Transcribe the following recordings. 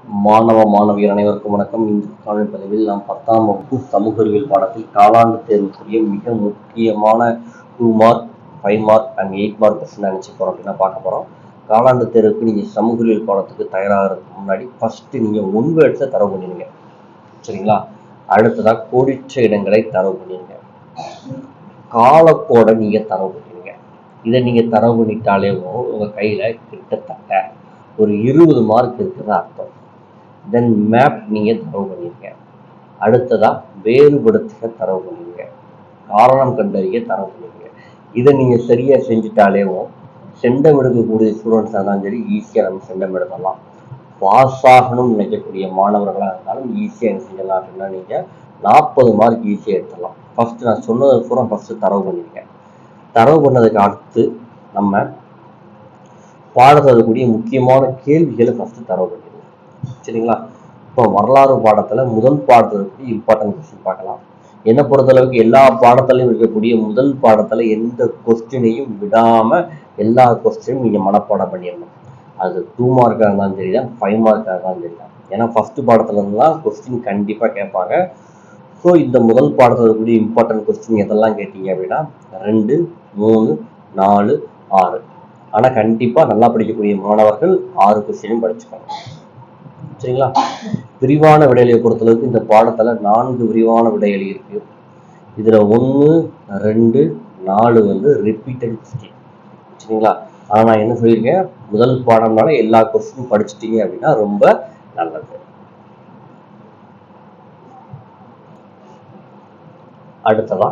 மாணவியர் அனைவருக்கும் வணக்கம். இந்த காணொலி பதிவில் நாம் 10ஆம் வகுப்பு சமூக அறிவியல் பாடத்தில் காலாண்டு தேர்வுக்குரிய மிக முக்கியமான 2 mark 5 mark and 8 mark question நினைச்சு போறோம் அப்படின்னா பார்க்க போறோம். காலாண்டு தேர்வுக்கு நீங்க சமூக அறிவியல் பாடத்துக்கு தயாராகிறதுக்கு முன்னாடி ஃபர்ஸ்ட் நீங்க ஒன் வேர்ட்ஸை தரவு பண்ணிடுங்க, சரிங்களா? அடுத்ததா கோடிட்ட இடங்களை தரவு பண்ணிடுங்க, காலக்கோடை நீங்க தரவு பண்ணிடுங்க. இதை நீங்க தரவு பண்ணிட்டாலே உங்க கையில கிட்டத்தட்ட ஒரு 20 மார்க் இருக்குன்னு அர்த்தம். தென் மேப் நீங்கள் தரவு பண்ணிருங்க. அடுத்ததா வேறுபடுத்த தரவு பண்ணிருங்க, காரணம் கண்டறிய தரவு பண்ணிருங்க. இதை நீங்கள் சரியாக செஞ்சுட்டாலேவும் செண்டம் எடுக்கக்கூடிய ஸ்டூடெண்ட்ஸாக இருந்தாலும் சரி ஈஸியாக நம்ம செண்டம் எடுக்கலாம். பாஸ் ஆகணும்னு நினைக்கக்கூடிய மாணவர்களாக இருந்தாலும் ஈஸியாக என்ன செஞ்சலாம் அப்படின்னா நீங்கள் 40 மார்க் ஈஸியாக எடுத்துடலாம். ஃபஸ்ட்டு நான் சொன்னதை பூரா ஃபஸ்ட்டு தரவு பண்ணியிருக்கேன். தரவு பண்ணதுக்கு அடுத்து நம்ம பாடத்தில் இருக்கக்கூடிய முக்கியமான கேள்விகளை ஃபஸ்ட்டு தரவு பண்ணிடுவோம், சரிங்களா? இப்போ வரலாறு பாடத்தில் முதல் பாடத்தில் இருக்கக்கூடிய இம்பார்ட்டன்ட் கொஸ்டின் பார்க்கலாம். என்னை பொறுத்தளவுக்கு எல்லா பாடத்திலையும் இருக்கக்கூடிய முதல் பாடத்தில் எந்த கொஸ்டினையும் விடாமல் எல்லா கொஸ்டினும் நீங்கள் மனப்பாடம் பண்ணிடணும். அது 2 மார்க்காக இருந்தாலும் சரி தான், 5 மார்க்காக இருந்தாலும் சரி தான். ஏன்னா ஃபஸ்ட்டு பாடத்துல இருந்தால் கொஸ்டின் கண்டிப்பாக கேட்பாங்க. ஸோ இந்த முதல் பாடத்தில் இருக்கக்கூடிய இம்பார்ட்டன்ட் கொஸ்டின் எதெல்லாம் கேட்டீங்க அப்படின்னா 2, 3, 4, 6. ஆனால் கண்டிப்பாக நல்லா படிக்கக்கூடிய மாணவர்கள் 6 கொஸ்டினும் படிச்சுக்கோங்க, சரிங்களா? விரிவான விடையலியை பொறுத்தளவுக்கு இந்த பாடத்தில் 4 விரிவான விடையலி இருக்கு. இதுல 1, 2, 4 வந்து ரிப்பீட்டட் கொஸ்டின், சரிங்களா? ஆனா நான் என்ன சொல்லியிருக்கேன், முதல் பாடம்னால எல்லா கொஸ்டினும் படிச்சுட்டீங்க அப்படின்னா ரொம்ப நல்லது. அடுத்ததா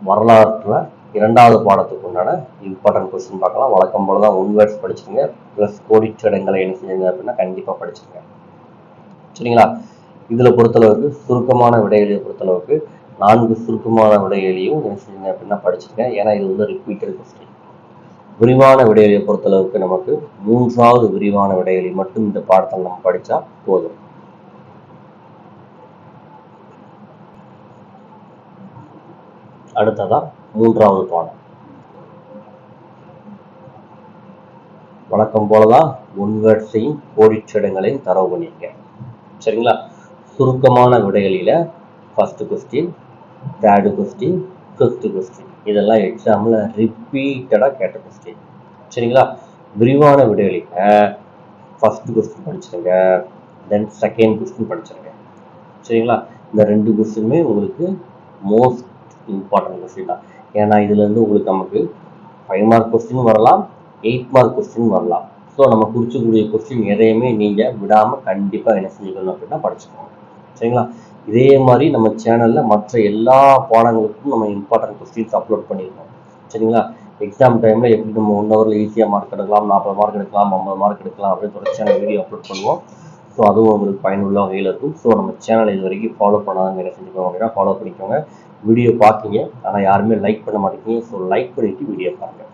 வரலாற்றுல 2வது பாடத்துக்கு உண்டான இம்பார்ட்டன்ட் கொஸ்டின் பார்க்கலாம். வழக்கம் போலதான் ஒன் வேர்ட்ஸ் படிச்சுங்க, பிளஸ் கோடிட்ட இடங்களை என்ன செஞ்சுங்க அப்படின்னா கண்டிப்பா படிச்சுங்க, சரிங்களா? இதுல பொறுத்தளவுக்கு சுருக்கமான விடையலியை பொறுத்தளவுக்கு 4 சுருக்கமான விடையலியும் என்ன செஞ்சுங்க அப்படின்னா படிச்சுங்க. ஏன்னா இது வந்து ரிப்பீட்டட் கொஸ்டின். விரிவான விடையலியை பொறுத்தளவுக்கு நமக்கு 3வது விரிவான விடையலி மட்டும் இந்த பாடத்தில் நம்ம படிச்சா போதும். அடுத்ததா 3வது பாடம். வழக்கம் போலதான் ஒன் வேர்ட்ஸையும் கோடிட்ட இடங்களையும் தரவு பண்ணிருக்கேன், சரிங்களா? சுருக்கமான விடைகளில first question, 3rd question, 5th question இதெல்லாம் எக்ஸாம்ல ரிப்பீட்டடா கேட்ட கொஸ்டின், சரிங்களா? விரிவான விடைகளில ஃபர்ஸ்ட் கொஸ்டின் படிச்சிருங்க, தென் 2nd கொஸ்டின் படிச்சிருங்க, சரிங்களா? இந்த 2 கொஸ்டினுமே உங்களுக்கு மோஸ்ட் இம்பார்ட்டன்ட் கொஸ்டின் தான். ஏன்னா இதுல இருந்து உங்களுக்கு நமக்கு 5 மார்க் கொஸ்டின் வரலாம், 8 மார்க் கொஸ்டின் வரலாம். ஸோ நம்ம குறிச்சக்கூடிய கொஸ்டின் எதையுமே நீங்க விடாம கண்டிப்பா என்ன செஞ்சுக்கணும் அப்படின்னா படிச்சுக்கணும், சரிங்களா? இதே மாதிரி நம்ம சேனல்ல மற்ற எல்லா பாடங்களுக்கும் நம்ம இம்பார்ட்டன்ட் கொஸ்டின்ஸ் அப்லோட் பண்ணியிருக்கோம், சரிங்களா? எக்ஸாம் டைம்ல எப்படி நம்ம 1 ஹவர்ல ஈஸியாக மார்க் எடுக்கலாம், 40 மார்க் எடுக்கலாம், 50 மார்க் எடுக்கலாம் அப்படின்னு தொடர்ச்சியான வீடியோ அப்லோட் பண்ணுவோம். ஸோ அதுவும் உங்களுக்கு பயனுள்ள வகையில் இருக்கும். ஸோ நம்ம சேனல் இது வரைக்கும் ஃபாலோ பண்ணாதவங்க என்ன செஞ்சுக்கோங்க அப்படின்னா ஃபாலோ பண்ணிக்கோங்க. வீடியோ பார்க்கிங்க, ஆனால் யாருமே லைக் பண்ண மாட்டேங்க. ஸோ லைக் பண்ணிட்டு வீடியோ பாருங்க.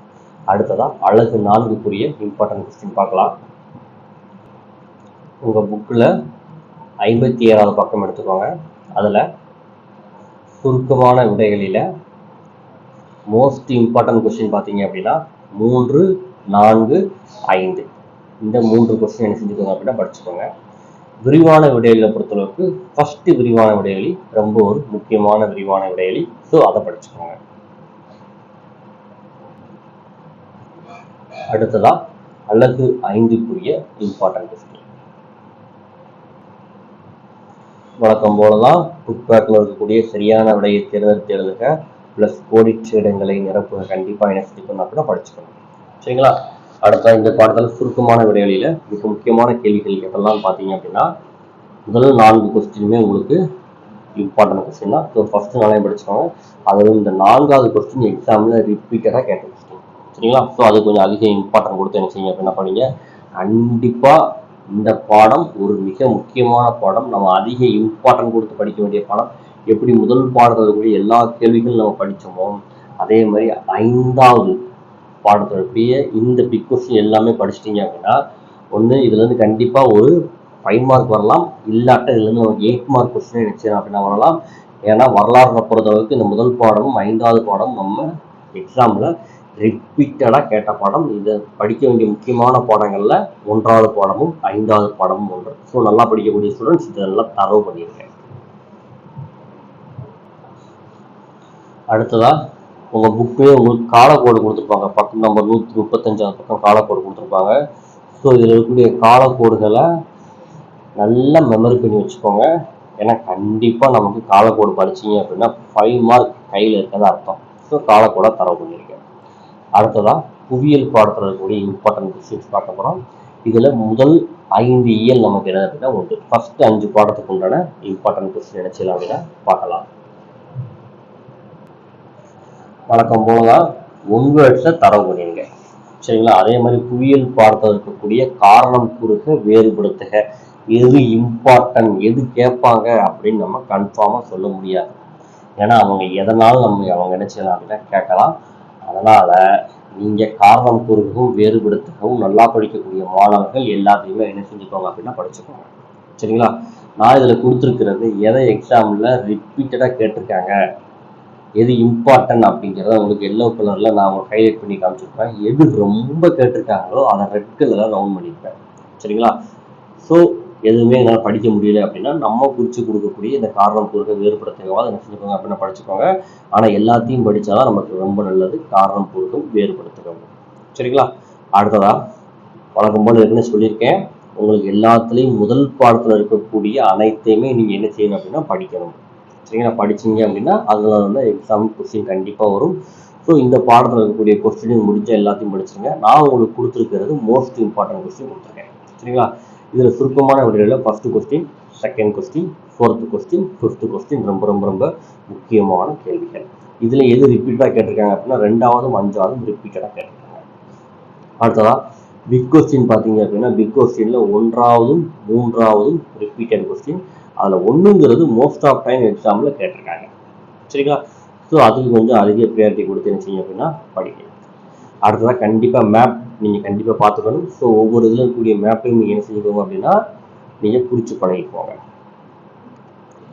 அடுத்ததா அழகு 4க்குரிய இம்பார்ட்டன்ட் கொஸ்டின் பார்க்கலாம். உங்க புக்கில் 57வது பக்கம் எடுத்துக்கோங்க. அதில் சுருக்கமான விடைகளில மோஸ்ட் இம்பார்ட்டன்ட் கொஸ்டின் பார்த்தீங்க அப்படின்னா 3, 4, 5 இந்த 3 கொஸ்டின் என்ன செஞ்சுக்கோங்க அப்படின்னா படிச்சுக்கோங்க. விரிவான விடையலியை பொறுத்தளவுக்கு ஃபர்ஸ்ட் விரிவான விடையலி ரொம்ப ஒரு முக்கியமான விரிவான விடையலி. ஸோ அதை படிச்சுக்கோங்க. அடுத்ததா அழகு 5க்குரிய இம்பார்ட்டன்ட் கொஸ்டின். வழக்கம் போலதான் புக் பேக்ல இருக்கக்கூடிய சரியான விடையை தேர்ந்தெடுத்து எழுதுக, பிளஸ் கோடிட்ட இடங்களை நிரப்புக. கண்டிப்பா என்ன செஞ்சுக்கணும் அப்படின்னா படிச்சுக்கணும், சரிங்களா? அடுத்த இந்த பாடத்தில் சுருக்கமான விடைகளில மிக முக்கியமான கேள்விகள் எதெல்லாம் பார்த்தீங்க அப்படின்னா முதல் 4 கொஸ்டினுமே உங்களுக்கு இம்பார்ட்டன்ட் கொஸ்டின் தான். ஸோ ஃபர்ஸ்ட் 4 படிச்சுக்கோங்க. அதுவும் இந்த 4வது கொஸ்டின் எக்ஸாம்ல ரிப்பீட்டடா கேட்ட கொஸ்டின், சரிங்களா? ஸோ அது கொஞ்சம் அதிக இம்பார்ட்டன்ட் கொடுத்து என்ன செய்யுங்க அப்படின்னா படிங்க. கண்டிப்பா இந்த பாடம் ஒரு மிக முக்கியமான பாடம். நம்ம அதிக இம்பார்ட்டன்ட் கொடுத்து படிக்க வேண்டிய பாடம். எப்படி முதல் பாடத்தில் இருக்கக்கூடிய எல்லா கேள்விகளும் நம்ம படிச்சோமோ அதே மாதிரி 5வது பாடத்தினுடைய இந்த பிக் கொஸ்டின் எல்லாமே படிச்சிட்டீங்க அப்படின்னா ஒன்று இதுல இருந்து கண்டிப்பா ஒரு 5 மார்க் வரலாம், இல்லாட்ட இதுல இருந்து நமக்கு 8 மார்க் கொஸ்டின் நினைச்சேன் அப்படின்னா வரலாம். ஏன்னா வரலாறு பொறுத்தளவுக்கு இந்த முதல் பாடமும் 5வது பாடம் நம்ம எக்ஸாம்ல ரிப்பீட்டடாக கேட்ட பாடம். இதை படிக்க வேண்டிய முக்கியமான பாடங்களில் 1வது பாடமும் 5வது பாடமும் ஒன்று. ஸோ நல்லா படிக்கக்கூடிய ஸ்டூடெண்ட்ஸ் இதெல்லாம் தரவு பண்ணியிருக்கேன். அடுத்ததாக உங்கள் புக்கே உங்களுக்கு காலக்கோடு கொடுத்துருப்பாங்க. பக்கம் நம்பர் 135 பக்கம் காலக்கோடு கொடுத்துருப்பாங்க. ஸோ இதில் இருக்கக்கூடிய காலக்கோடுகளை நல்லா மெமரி பண்ணி வச்சுக்கோங்க. ஏன்னா கண்டிப்பாக நமக்கு காலக்கோடு படிச்சிங்க அப்படின்னா 5 மார்க் கையில் இருக்கிறதா அர்த்தம். ஸோ காலக்கோடை தரவு பண்ணியிருக்கேன். அடுத்ததாக புவியியல் பாடத்தில் இருக்கக்கூடிய இம்பார்ட்டன்ட் கொஸ்டின்ஸ் பார்க்க போகிறோம். இதில் முதல் 5 இயல் நமக்கு என்ன அப்படின்னா உண்டு. ஃபர்ஸ்ட் 5 பாடத்துக்கு உண்டான இம்பார்ட்டன்ட் கொஸ்டின் என்ன செய்யலாம் அப்படின்னா பார்க்கலாம். வழக்கம் போலதான் 1 வேர்ட்ஸை தரவு பண்ணிடுங்க. சரிங்களா? அதே மாதிரி புவியியல் பாடத்தில் இருக்கக்கூடிய காரணம் கூறுக வேறுபடுத்துக, எது இம்பார்ட்டன்ட், எது கேட்பாங்க அப்படின்னு நம்ம கன்ஃபார்மாக சொல்ல முடியாது. ஏன்னா அவங்க எதனாலும் அவங்க என்ன செய்யலாம் அப்படின்னா கேட்கலாம். அதனால நீங்கள் காரணம் கூறுகவும் வேறுபடுத்துகவும் நல்லா படிக்கக்கூடிய மாணவர்கள் எல்லாத்தையுமே என்ன செஞ்சுக்கோங்க அப்படின்னா படிச்சுக்கோங்க. சரிங்களா? நான் இதில் கொடுத்துருக்கிறது எதை எக்ஸாமில் ரிப்பீட்டடாக கேட்டிருக்காங்க, எது இம்பார்ட்டன்ட் அப்படிங்கிறத உங்களுக்கு எல்லோ கலரில் நான் உங்களுக்கு ஹைலைட் பண்ணி காமிச்சிருப்பேன். எது ரொம்ப கேட்டிருக்காங்களோ அதை ரெட் கலரில் ரவுண்ட் பண்ணியிருப்பேன். சரிங்களா? ஸோ எதுவுமே என்னால் படிக்க முடியல அப்படின்னா நம்ம குறித்து கொடுக்கக்கூடிய இந்த காரணம் கூறுக வேறுபடுத்துகவாது என்ன செஞ்சுக்கோங்க அப்படின்னா படிச்சுக்கோங்க. ஆனால் எல்லாத்தையும் படித்தாதான் நமக்கு ரொம்ப நல்லது. காரணம் கூறுகம் வேறுபடுத்துகவும். சரிங்களா? அடுத்ததாக வழக்கம் போல் ஏற்கனவே சொல்லியிருக்கேன், உங்களுக்கு எல்லாத்துலேயும் முதல் பாடத்தில் இருக்கக்கூடிய அனைத்தையுமே நீங்கள் என்ன செய்யணும் அப்படின்னா படிக்கணும். சரிங்களா? படிச்சிங்க அப்படின்னா அதில் வந்து எக்ஸாம் கொஸ்டின் கண்டிப்பாக வரும். ஸோ இந்த பாடத்தில் இருக்கக்கூடிய கொஸ்டின் முடிஞ்ச எல்லாத்தையும் படிச்சுங்க. நான் உங்களுக்கு கொடுத்துருக்கிறது மோஸ்ட் இம்பார்ட்டன்ட் கொஸ்டின் கொடுத்துருக்கேன். சரிங்களா? இதில் சுருக்கமான விடையில் first question, second question, 4th question, 5th question ரொம்ப ரொம்ப ரொம்ப முக்கியமான கேள்விகள். இதில் எது ரிப்பீட்டாக கேட்டிருக்காங்க அப்படின்னா 2வதும் 5வதும் ரிப்பீட்டடாக கேட்டிருக்காங்க. அடுத்ததாக பிக் கொஸ்டின் பார்த்தீங்க அப்படின்னா பிக் கொஸ்டினில் 1வதும் 3வதும் ரிப்பீட்டட் கொஸ்டின். அதில் 1ங்கிறது மோஸ்ட் ஆஃப் டைம் எக்ஸாமில் கேட்டிருக்காங்க. சரிங்களா? ஸோ அதுக்கு கொஞ்சம் அதிக ப்ரியாரிட்டி கொடுத்து என்ன செய்யுங்க அப்படின்னா படிக்கணும். அடுத்ததாக கண்டிப்பாக மேப் நீங்கள் கண்டிப்பாக பார்த்துக்கணும். ஸோ ஒவ்வொரு இதில் இருக்கக்கூடிய மேப்பையும் நீங்கள் என்ன செஞ்சுக்கோங்க அப்படின்னா நீங்கள் குறித்து பழகிக்கோங்க.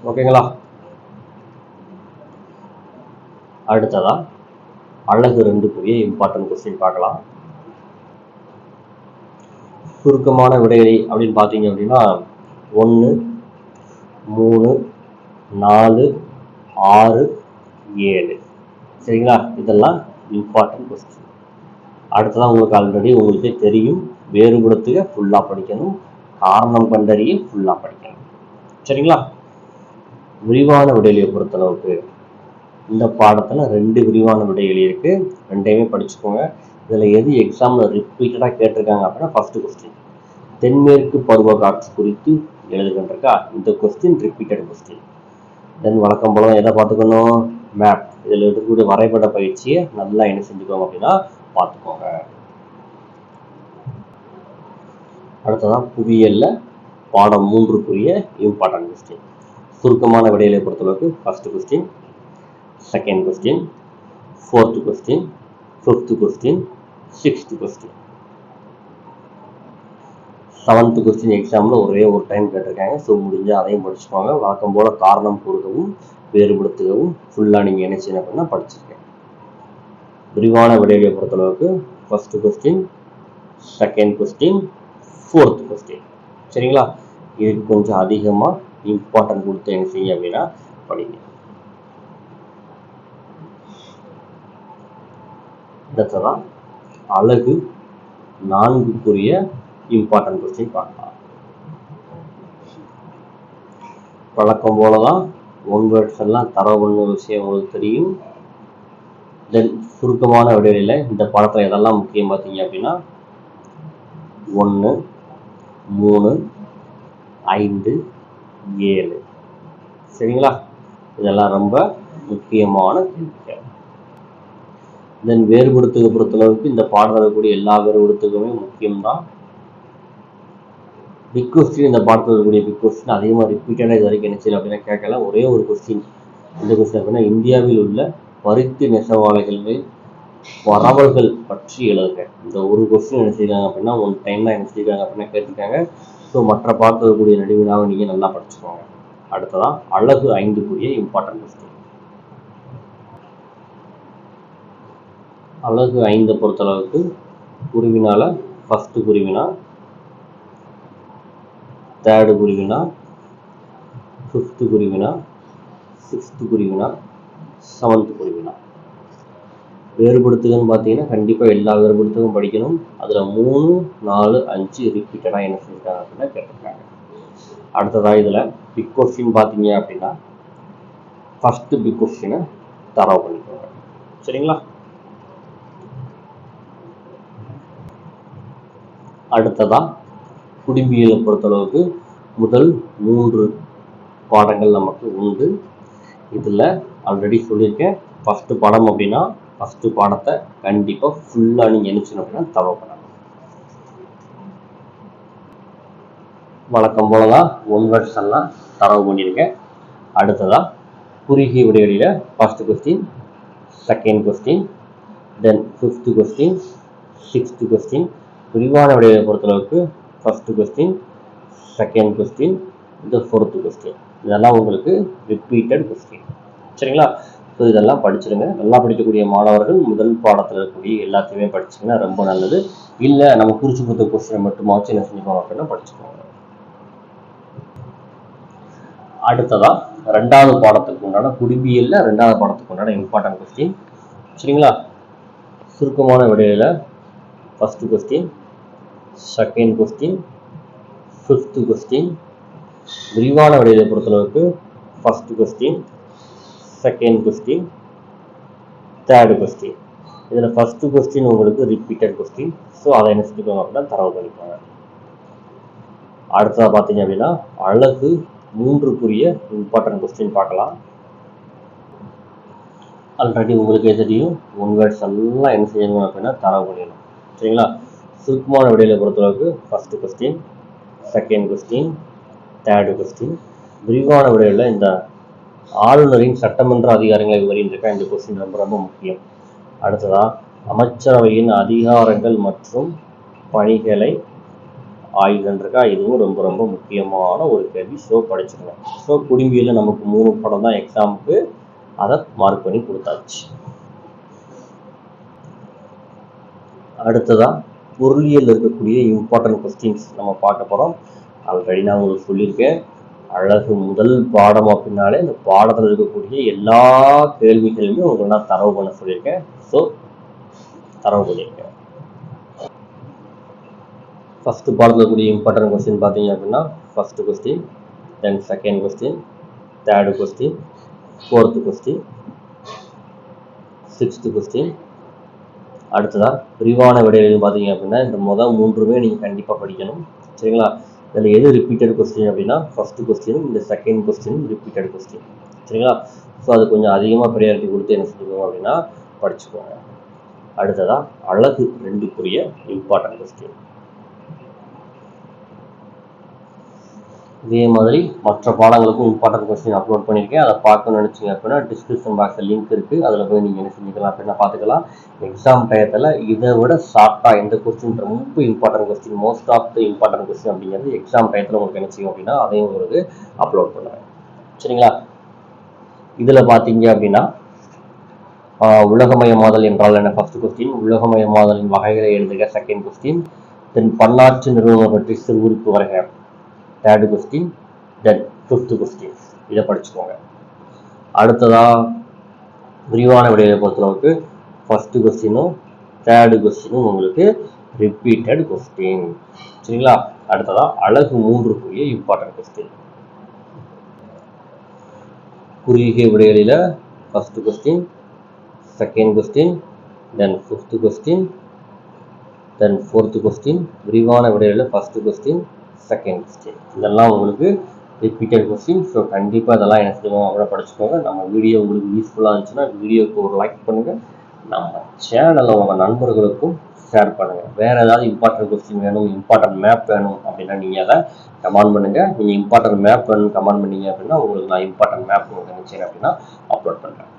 ஓகேங்களா? அடுத்ததாக அழகு 2க்குரிய இம்பார்ட்டன்ட் கொஸ்டின் பார்க்கலாம். சுருக்கமான விடைகளை அப்படின்னு பார்த்தீங்க அப்படின்னா 1, 3, 4, 6, 7. சரிங்களா? இதெல்லாம் இம்பார்ட்டன்ட் கொஸ்டின். அடுத்ததான் உங்களுக்கே தெரியும், வேறுபடுத்துக ஃபுல்லாக படிக்கணும், காரணம் கண்டறிய ஃபுல்லாக படிக்கணும். சரிங்களா? விரிவான விடையிலியை பொறுத்தளவுக்கு இந்த பாடத்தில் 2 விரிவான விடைகள் இருக்கு. 2யுமே படிச்சுக்கோங்க. இதில் எது எக்ஸாமில் ரிப்பீட்டடாக கேட்டிருக்காங்க அப்படின்னா ஃபர்ஸ்ட் கொஸ்டின், தென்மேற்கு பருவ காற்று குறித்து எழுதுகின்றக்கா, இந்த கொஸ்டின் ரிப்பீட்டட் கொஸ்டின். தென் வழக்கம் போல எதை பார்த்துக்கணும், மேப். இதில் இருக்கக்கூடிய வரைபட பயிற்சியை நல்லா என்ன செஞ்சுக்கோங்க அப்படின்னா பார்த்துக்கோங்க. அடுத்ததான் புவியியல்ல பாடம் 3க்குரிய இம்பார்ட்டன்ட் கொஸ்டின். சுருக்கமான விடையிலை பொறுத்தளவுக்கு first question, second question, 4th question, 5th question, 6th question. 7th question எக்ஸாமில் ஒரே ஒரு டைம் கேட்டிருக்காங்க. ஸோ முடிஞ்சால் அதையும் படிச்சுக்கோங்க. வழக்கம் போல் காரணம் கூறுகவும் வேறுபடுத்துகவும் ஃபுல்லாக நீங்கள் என்ன செய்யணும் அப்படின்னா படிச்சிருக்கேன். விரிவான விடையை பொறுத்தளவுக்கு first question, second question, 4th question. சரிங்களா? இதுக்கு கொஞ்சம் அதிகமாக இம்பார்ட்டன்ட் கொடுத்து என்ன செய்ய அப்படின்னா படிங்க. அடுத்ததான் அழகு 4க்குரிய இம்பார்ட்டன்ட் கொஸ்டின் பார்க்கலாம். வழக்கம் போலதான் 1 வேர்ட்ஸ் எல்லாம் தரவு பண்ண விஷயம் உங்களுக்கு தெரியும். தென் சுருக்கமான விடையில இந்த பாடத்தில் எதெல்லாம் முக்கியம் பார்த்தீங்க அப்படின்னா 1, 3, 5, 7. சரிங்களா? இதெல்லாம் ரொம்ப முக்கியமான கேள்விகள். தென் வேறுபடுத்துக பொறுத்தளவுக்கு இந்த பாடத்தில் இருக்கக்கூடிய எல்லா வேறுபடுத்துகளுமே முக்கியம்தான். பிக் கொஸ்டின், இந்த பாடத்தில் இருக்கக்கூடிய பிக் கொஸ்டின் அதிகமாக ரிப்பீட்டடாக இது வரைக்கும் என்ன செய்யல அப்படின்னா கேட்கல. ஒரே ஒரு கொஸ்டின், இந்த கொஸ்டின் அப்படின்னா இந்தியாவில் உள்ள பருத்தி நெசவாலைகளின் பரவல்கள் பற்றி எழுதுங்க. இந்த ஒரு கொஸ்டின் என்ன செய்யறாங்க அப்படின்னா 1 டைம் தான் என்ன செய்யறாங்க அப்படின்னா கேட்டிருக்காங்க. ஸோ மற்ற பாடத்தில் இருக்கக்கூடிய நடுவினாவை நீங்கள் நல்லா படிச்சுக்கோங்க. அடுத்ததான் அழகு 5க்குரிய இம்பார்ட்டன்ட் கொஸ்டின். அலகு 5 பொறுத்தளவுக்கு குருவினால ஃபர்ஸ்ட் குருவினா, தேர்டு குருவினா, ஃபிஃப்த் குருவினா, சிக்ஸ்த் குருவினா, செவன்த் குருவினா. வேறுபடுத்துகள்னு பார்த்தீங்கன்னா கண்டிப்பாக எல்லா வேறுபடுத்துகளும் படிக்கணும். அதில் 3, 4, 5 ரிப்பீட்டடாக என்ன செஞ்சுருக்காங்க அப்படின்னா கேட்டிருக்காங்க. அடுத்ததாக இதில் பிக் கொஸ்டின் பார்த்தீங்க அப்படின்னா ஃபஸ்ட்டு பிக் கொஸ்டினை தரவு பண்ணிக்கோங்க. சரிங்களா? அடுத்ததாக குடிமையியலை பொறுத்தளவுக்கு முதல் 3 பாடங்கள் நமக்கு உண்டு. இதில் ஆல்ரெடி சொல்லியிருக்கேன், ஃபஸ்ட்டு பாடம் அப்படின்னா ஃபஸ்ட்டு பாடத்தை கண்டிப்பாக ஃபுல்லாக நீங்கள் நினைச்சணும் அப்படின்னா தரவு பண்ணணும். வழக்கம் போல தான் ஒன் வேர்ட்ஸ் எல்லாம் தரவு பண்ணியிருக்கேன். அடுத்ததாக குறுகிய விடைகளில் first question, second question, then fifth question, sixth question. விரிவான விடைகளை பொறுத்தளவுக்கு ஃபஸ்ட்டு கொஸ்டின், செகண்ட் கொஸ்டின், இந்த ஃபோர்த்து கொஸ்டின். இதெல்லாம் உங்களுக்கு ரிப்பீட்டட் கொஸ்டின். சரிங்களா? ஸோ இதெல்லாம் படிச்சிருங்க. நல்லா படிக்கக்கூடிய மாணவர்கள் முதல் பாடத்தில் இருக்கக்கூடிய எல்லாத்தையுமே படிச்சிங்கன்னா ரொம்ப நல்லது. இல்லை நம்ம குறிச்சு கொடுத்த கொஸ்டினை மட்டுமாச்சும் என்ன செஞ்சுக்கோங்க அப்படின்னா படிச்சுக்கோங்க. அடுத்ததா 2வது பாடத்துக்கு உண்டான குடிமையியல்ல 2வது பாடத்துக்கு உண்டான இம்பார்ட்டன்ட் கொஸ்டின். சரிங்களா? சுருக்கமான விடையில first question, second question, fifth question. விரிவான விடையை பொறுத்தளவுக்கு first question, second question, third question. இதில் ஃபர்ஸ்ட் கொஸ்டின் உங்களுக்கு ரிப்பீட்டட் கொஸ்டின். ஸோ அதை என்ன செஞ்சுக்கோங்க அப்படின்னா தரவு பண்ணிக்கோங்க. அடுத்ததாக பார்த்தீங்க அப்படின்னா அழகு 3க்குரிய இம்பார்ட்டன்ட் கொஸ்டின் பார்க்கலாம். ஆல்ரெடி உங்களுக்கு தெரியும், ஒன் வேர்ட்ஸ் எல்லாம் என்ன செய்யணும் அப்படின்னா தரவு பண்ணிடணும். சரிங்களா? சுருக்கமான விடையில பொறுத்தளவுக்கு first question, second question, third question. விரிவான விடையில் இந்த ஆளுநரின் சட்டமன்ற அதிகாரங்களை விவரிந்திருக்க இந்த கொஸ்டின் ரொம்ப ரொம்ப முக்கியம். அடுத்ததா அமைச்சரவையின் அதிகாரங்கள் மற்றும் பணிகளை ஆய்வுகள் இருக்கா, இதுவும் ரொம்ப ரொம்ப முக்கியமான ஒரு கேள்வி. ஸோ படிச்சுக்கணும். ஸோ குடிமையில நமக்கு 3 படம் தான் எக்ஸாமுக்கு, அதை மார்க் பண்ணி கொடுத்தாச்சு. அடுத்ததா பொருளியல் இருக்கக்கூடிய இம்பார்ட்டன்ட் கொஸ்டின்ஸ் நம்ம பார்க்க போகிறோம். ஆல்ரெடி நான் உங்களுக்கு சொல்லியிருக்கேன், அழகு முதல் பாடம் அப்படின்னாலே இந்த பாடத்தில் இருக்கக்கூடிய எல்லா கேள்விகளுமே உங்களுக்கு நான் தரவு பண்ண சொல்லியிருக்கேன். ஸோ தரவு பண்ணியிருக்கேன். ஃபஸ்ட்டு பாடத்தில் இருக்கக்கூடிய இம்பார்ட்டன்ட் கொஸ்டின் பார்த்தீங்க அப்படின்னா first question, then second question, third question, fourth question, sixth question. அடுத்ததாக விரிவான விடைகள் பார்த்தீங்க அப்படின்னா இந்த முதல் 3மே நீங்கள் கண்டிப்பாக படிக்கணும். சரிங்களா? இதில் எது ரிப்பீட்டட் கொஸ்டின் அப்படின்னா ஃபஸ்ட்டு கொஸ்டினும் இந்த செகண்ட் கொஸ்டினும் ரிப்பீட்டட் கொஸ்டின். சரிங்களா? ஸோ அது கொஞ்சம் அதிகமாக ப்ரையாரிட்டி கொடுத்து என்ன செஞ்சுக்கோங்க அப்படின்னா படிச்சுக்கோங்க. அடுத்ததாக அழகு 2க்குரிய இம்பார்ட்டன்ட் கொஸ்டின். இதே மாதிரி மற்ற பாடங்களுக்கும் இம்பார்ட்டன்ட் கொஸ்டின் அப்லோட் பண்ணியிருக்கேன். அதை பார்க்கணும்னு நினச்சிங்க அப்படின்னா டிஸ்கிரிப்ஷன் பாக்ஸில் லிங்க் இருக்குது, அதில் போய் நீங்கள் என்ன செஞ்சுக்கலாம் அப்படின்னா பார்த்துக்கலாம். எக்ஸாம் டயத்தில் இதை விட ஷார்ட்டாக எந்த கொஸ்டின் ரொம்ப important question, most of the important question அப்படிங்கிறது எக்ஸாம் டயத்தில் உங்களுக்கு என்ன செய்யும் அப்படின்னா அதையும் உங்களுக்கு அப்லோட் பண்ணுவேன். சரிங்களா? இதில் பார்த்தீங்க அப்படின்னா உலகமயமாதல் என்றால் என்ன ஃபர்ஸ்ட் கொஸ்டின், உலகமயமாதலின் வகைகளை எழுதுக செகண்ட் கொஸ்டின், தென் பன்னாட்டு நிறுவனம் பற்றி சிறுகுறிப்பு வரைக third question, then fifth question. இதை படிச்சுக்கோங்க. அடுத்ததாக விரிவான விடையை பொறுத்தளவுக்கு ஃபஸ்ட்டு கொஸ்டினும் தேர்டு கொஸ்டினும் உங்களுக்கு ரிப்பீட்டட் கொஸ்டின். சரிங்களா? அடுத்ததாக அழகு 3க்குரிய இம்பார்ட்டன்ட் கொஸ்டின். குறுகிய விடைகளில் first question, second question, then fifth question, then fourth question. விரிவான விடைகளில் ஃபஸ்ட்டு கொஸ்டின், செகண்ட் கொஸ்டின். இதெல்லாம் உங்களுக்கு ரிப்பீட்டட் கொஸ்டின். ஸோ கண்டிப்பாக இதெல்லாம் என்ன செய்வோம் அவ்வளோ படிச்சுக்கோங்க. நம்ம வீடியோ உங்களுக்கு யூஸ்ஃபுல்லாக இருந்துச்சுன்னா வீடியோக்கு ஒரு லைக் பண்ணுங்கள். நம்ம சேனலை உங்கள் நண்பர்களுக்கும் ஷேர் பண்ணுங்கள். வேறு ஏதாவது இம்பார்ட்டன்ட் கொஸ்டின் வேணும், இம்பார்ட்டன்ட் மேப் வேணும் அப்படின்னா நீங்கள் அதை கமெண்ட் பண்ணுங்கள். நீங்கள் இம்பார்ட்டன்ட் மேப் வேணும் கமெண்ட் பண்ணீங்க அப்படின்னா உங்களுக்கு நான் இம்பார்ட்டன்ட் மேப் உங்களுக்கு நினச்சேன் அப்படின்னா அப்லோட் பண்ணுறேன்.